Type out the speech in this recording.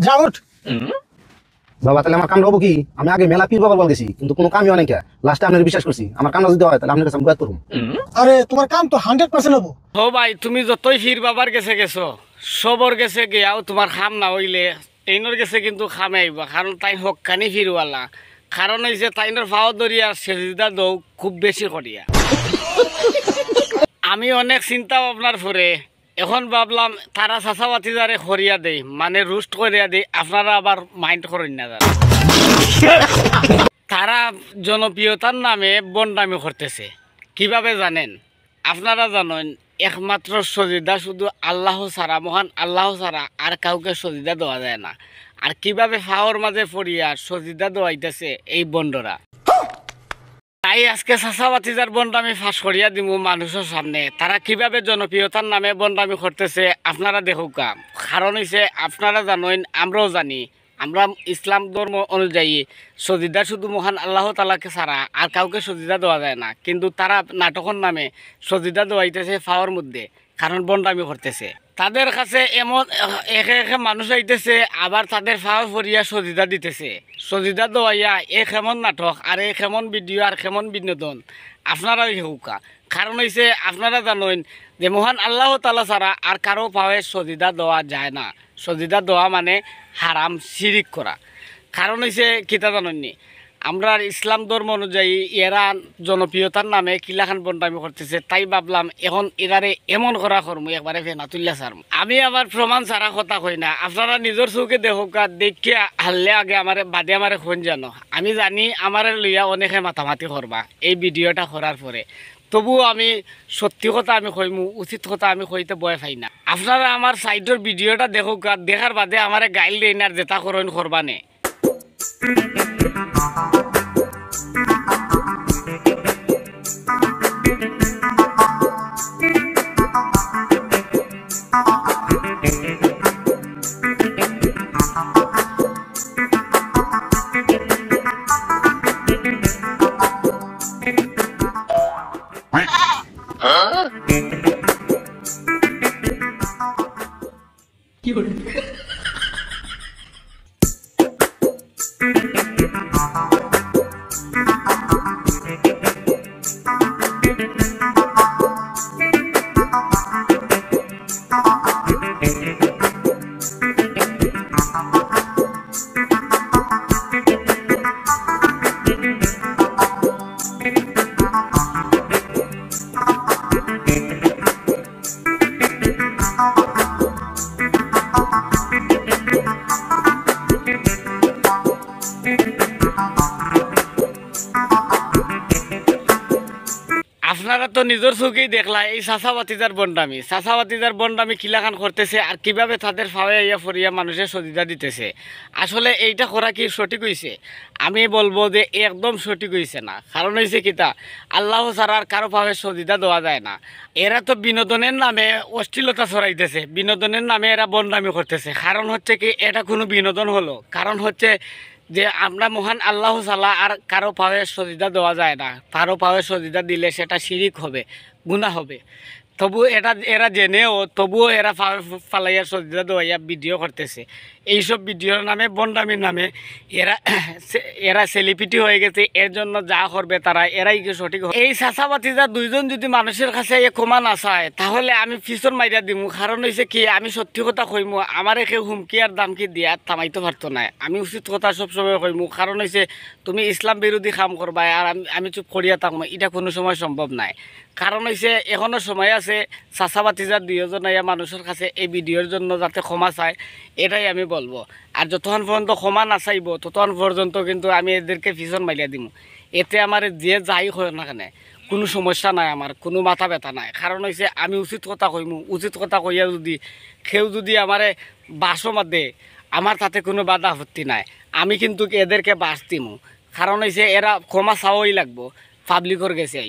যা উঠ বাবা তাহলে আমার কাম হবো কি? আমি আগে মেলা পীর বাবার বল গেছি, কিন্তু কোনো কামই হয় না। লাস্টে আপনার বিশ্বাস করছি, আমার কাম যদি হয় তাহলে আপনার কাছে আমি বয়াত করবো। আরে তোমার কাম তো 100% হবো। ও ভাই, তুমি যতই ফির বাবার গেছে গেছো, সবর গেছে গিয়াও তোমার খাম না হইলে এইনর গেছে কিন্তু খামে আইবা। কারণ তাই হকানি ফিরওয়ালা, কারণ হইছে তাইনর ফাও দরিয়া সেজদা দৌ খুব বেশি করিয়া। আমি অনেক চিন্তা ভাবনার পরে এখন ভাবলাম তারা চাচাবাতি যারে খরিয়া দেই, মানে রুস্ট করিয়া দেই, আপনারা আবার মাইন্ড করেন না। তারা জনপ্রিয়তার নামে বন্ডামি করতেছে। কিভাবে জানেন? আপনারা জানেন একমাত্র সজিদা শুধু আল্লাহ ছাড়া, মহান আল্লাহ ছাড়া আর কাউকে সজিদা দেওয়া যায় না। আর কিভাবে ফাওয়ার মাঝে পড়িয়া সজিদা দেওয়াইতেছে এই বন্ডরা। তাই আজকে চাচাবাতিজার বন্ডামি ফাঁস করিয়া দিব মানুষের সামনে। তারা কিভাবে জনপ্রিয়তার নামে বন্ডামি করতেছে আপনারা দেখুক। কারণ হইছে আপনারা জানেন, আমরাও জানি, আমরা ইসলাম ধর্ম অনুযায়ী সজিদা শুধু মহান আল্লাহ তাআলাকে ছাড়া আর কাউকে সজিদা দেওয়া যায় না। কিন্তু তারা নাটকের নামে সজিদা দেওয়াইতেছে ফাওয়ার মধ্যে, কারণ বন্ডামি করতেছে। তাদের কাছে এমন একে একে মানুষ আইতেছে, আবার তাদের ফাওয়ার ফরিয়া সজিদা দিতেছে। সজিদা দেওয়াইয়া কেমন নাটক আর কেমন ভিডিও আর কেমন বিনোদন আপনারাই হেউকা। কারণ হইছে আপনারা জানেন যে মহান আল্লাহ তাআলা ছাড়া আর কারো পাওয়ে সজিদা দেওয়া যায় না। সজিদা দেওয়া মানে হারাম, শিরিক করা। কারণ হইছে কিতা জানেননি, আমরা ইসলাম ধর্ম অনুযায়ী এরা জনপ্রিয়তার নামে কিলাখান বন্ডামি করতেছে। তাই ভাবলাম এখন এরারে এমন করা করবো, একবারে ফেনা তুল্লা ছাড়বো। আমি আবার প্রমাণ ছাড়া কথা কই না, আপনারা নিজের চৌকে দেখুক, দেখিয়া হারলে আগে আমার বাদে আমার কোন জানো। আমি জানি আমারে লইয়া অনেকে মাতামাতি করবা এই ভিডিওটা করার পরে, তবুও আমি সত্যি কথা আমি কইমু, উচিত কথা আমি কইতে ভয় পাই না। আপনারা আমার সাইডের ভিডিওটা দেখুক, দেখার বাদে আমারে গাইল দেন আর যেটা করেন করবানে। আপনারা তো নিজের চোখেই দেখলা এই চাচাবাতিজার বন্ডামি কিলাখান করতেছে আর কিভাবে তাদের ফাওয়ে ইয়া ফরিয়া মানুষের সজিদা দিতেছে। আসলে এইটা করা কি সঠিক হয়েছে? আমি বলবো যে একদম সঠিক হয়েছে না। কারণ হয়েছে কিতা, আল্লাহ ছাড়া আর কারো ফাওয়ে সজিদা দেওয়া যায় না। এরা তো বিনোদনের নামে অশ্লীলতা ছড়াইতেছে, বিনোদনের নামে এরা বন্ডামি করতেছে। কারণ হচ্ছে কি, এটা কোনো বিনোদন হলো? কারণ হচ্ছে যে আমরা মহান আল্লাহ ছাড়া আর কারো পাওয়ে সজিদা দেওয়া যায় না। কারো পাওয়ে সজিদা দিলে সেটা শিরিক হবে, গুনাহ হবে। তবু এরা জেনেও তবুও এরা ফালাইয়া সজিদা দেওয়াইয়া ভিডিও করতেছে। এইসব ভিডিওর নামে, বন্ডামির নামে এরা সেলিব্রিটি হয়ে গেছে। এর জন্য যা করবে তারা, এরাই কি সঠিক? এই চাচাবাতিজা দুইজন যদি মানুষের কাছে ক্ষমা না চায় তাহলে আমি পিছন মাইরা দিব। কারণ হয়েছে কি, আমি সত্যি কথা কইমু, আমার কেউ হুমকি আর দামকি দিয়া থামাইতে পারতো না। আমি উচিত কথা সবসময় কইমু। কারণ হয়েছে তুমি ইসলাম বিরোধী কাম করবা আর আমি চুপ করিয়া থাকবো, এটা কোনো সময় সম্ভব নাই। কারণ হয়েছে এখনো সময় আছে চাচাবাতিজার দুইজন মানুষের কাছে এই ভিডিওর জন্য যাতে ক্ষমা চায়, এটাই আমি বলবো। আর যতক্ষণ পর্যন্ত ক্ষমা না চাইব ততক্ষণ পর্যন্ত কিন্তু আমি এদেরকে পিছন মাইলিয়া দিব। এতে আমার যে যাই হয় না কেন কোনো সমস্যা নাই, আমার কোনো মাথা ব্যথা নাই। কারণ হয়েছে আমি উচিত কথা কইমু, উচিত কথা কইয়া যদি কেউ যদি আমারে বাসও মাদে, আমার তাতে কোনো বাধা আপত্তি নাই। আমি কিন্তু এদেরকে বাস দিমু। কারণ হয়েছে এরা ক্ষমা চাওয়াই লাগবো, পাবলিকর গেছে।